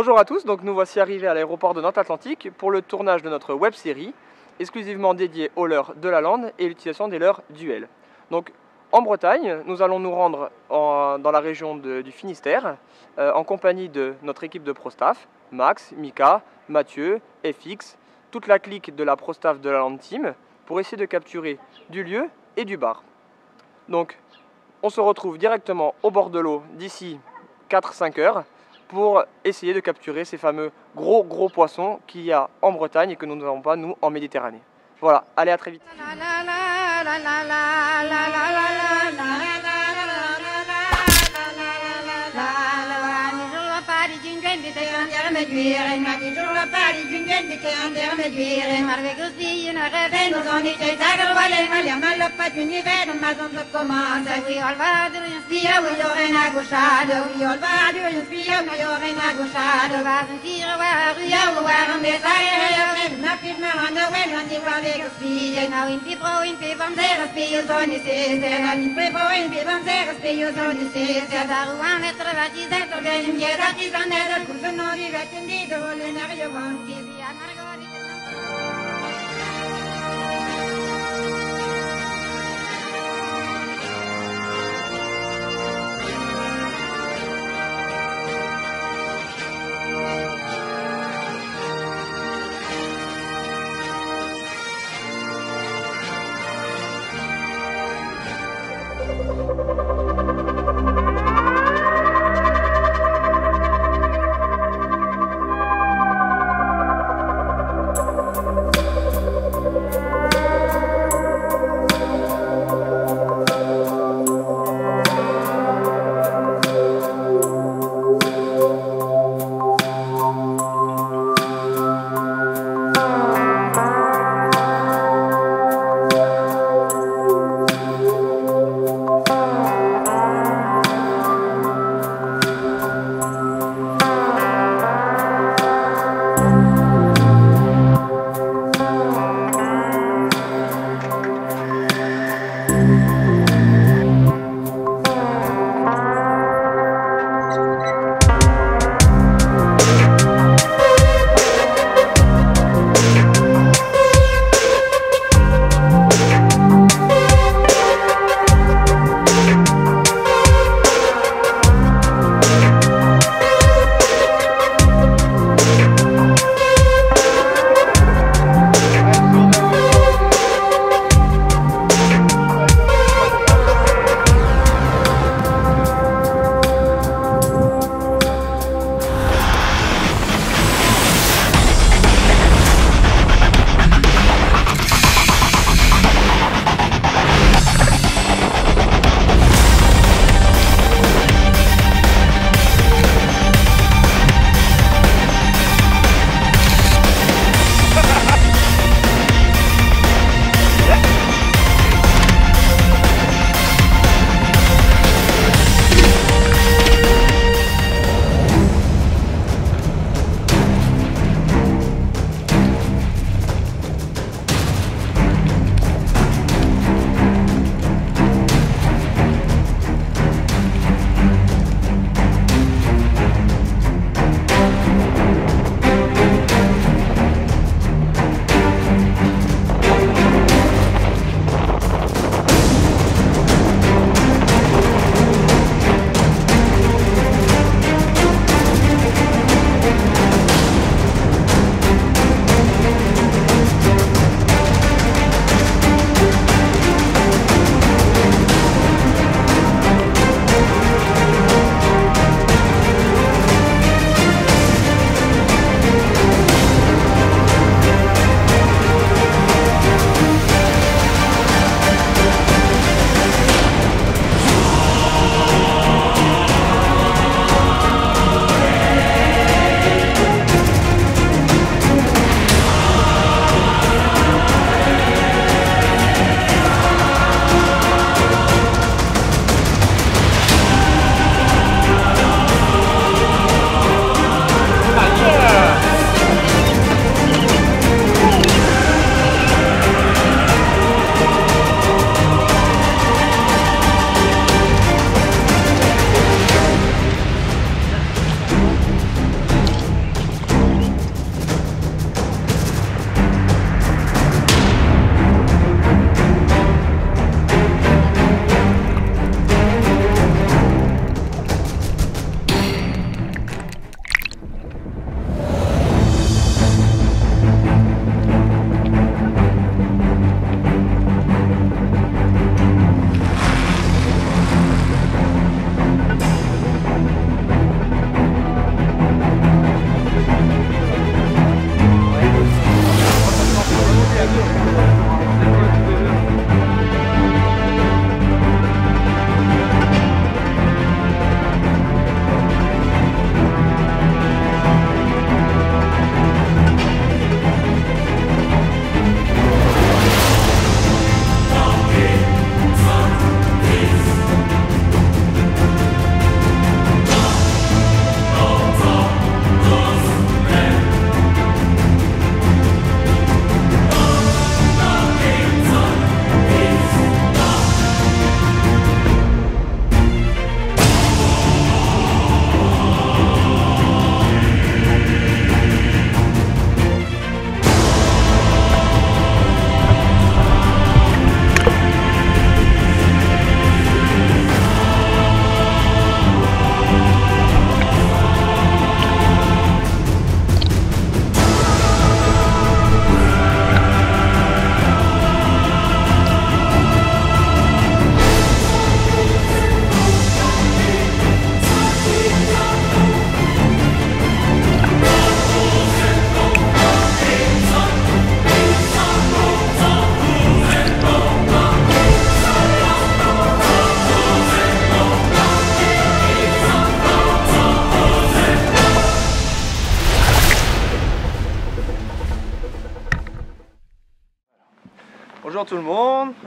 Bonjour à tous, donc nous voici arrivés à l'aéroport de Nantes Atlantique pour le tournage de notre web série exclusivement dédiée aux leurres de la lande et l'utilisation des leurres duels. Donc en Bretagne, nous allons nous rendre dans la région du Finistère en compagnie de notre équipe de ProStaff, Max, Mika, Mathieu, FX, toute la clique de la ProStaff de la Lande Team pour essayer de capturer du lieu et du bar. Donc on se retrouve directement au bord de l'eau d'ici 4-5 heures pour essayer de capturer ces fameux gros poissons qu'il y a en Bretagne et que nous n'avons pas nous en Méditerranée. Voilà, allez, à très vite.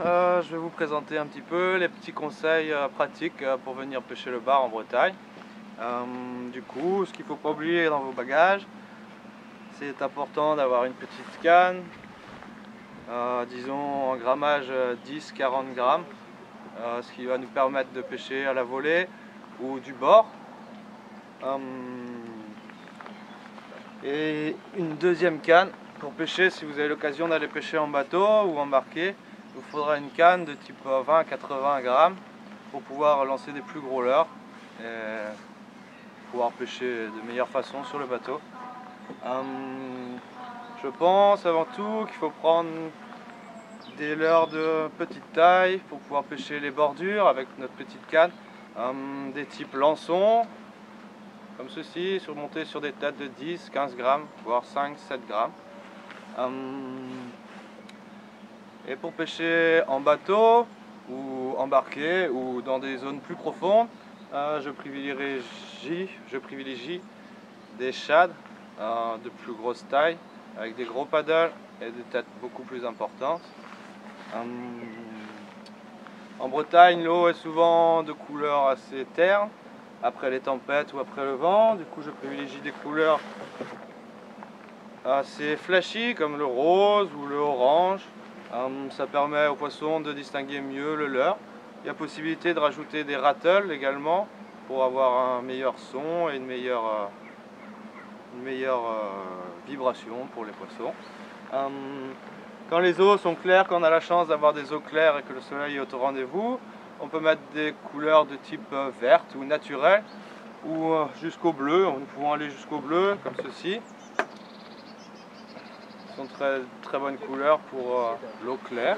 je vais vous présenter un petit peu les petits conseils pratiques pour venir pêcher le bar en Bretagne. Du coup, ce qu'il ne faut pas oublier dans vos bagages, c'est important d'avoir une petite canne, disons en grammage 10-40 grammes, ce qui va nous permettre de pêcher à la volée ou du bord. Et une deuxième canne pour pêcher si vous avez l'occasion d'aller pêcher en bateau ou embarquer. Il vous faudra une canne de type 20-80 grammes pour pouvoir lancer des plus gros leurres et pouvoir pêcher de meilleure façon sur le bateau. Je pense avant tout qu'il faut prendre des leurres de petite taille pour pouvoir pêcher les bordures avec notre petite canne, des types lançons comme ceci, surmontés sur des têtes de 10-15 grammes, voire 5-7 grammes. Et pour pêcher en bateau ou embarqué ou dans des zones plus profondes, je privilégie des shads de plus grosse taille avec des gros paddles et des têtes beaucoup plus importantes. En Bretagne, l'eau est souvent de couleur assez terne après les tempêtes ou après le vent. Du coup, je privilégie des couleurs assez flashy comme le rose ou le orange. Ça permet aux poissons de distinguer mieux le leurre. Il y a possibilité de rajouter des rattles également pour avoir un meilleur son et une meilleure vibration pour les poissons. Quand les eaux sont claires, quand on a la chance d'avoir des eaux claires et que le soleil est au rendez-vous, on peut mettre des couleurs de type verte ou naturelle ou jusqu'au bleu. Nous pouvons aller jusqu'au bleu comme ceci. Ce sont très bonnes couleurs pour l'eau claire.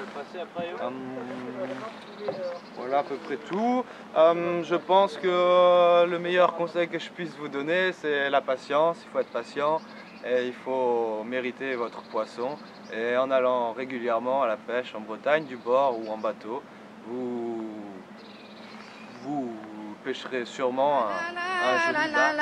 Voilà à peu près tout. Je pense que le meilleur conseil que je puisse vous donner, c'est la patience. Il faut être patient et il faut mériter votre poisson. Et en allant régulièrement à la pêche en Bretagne, du bord ou en bateau, vous pêcherez sûrement un joli bar.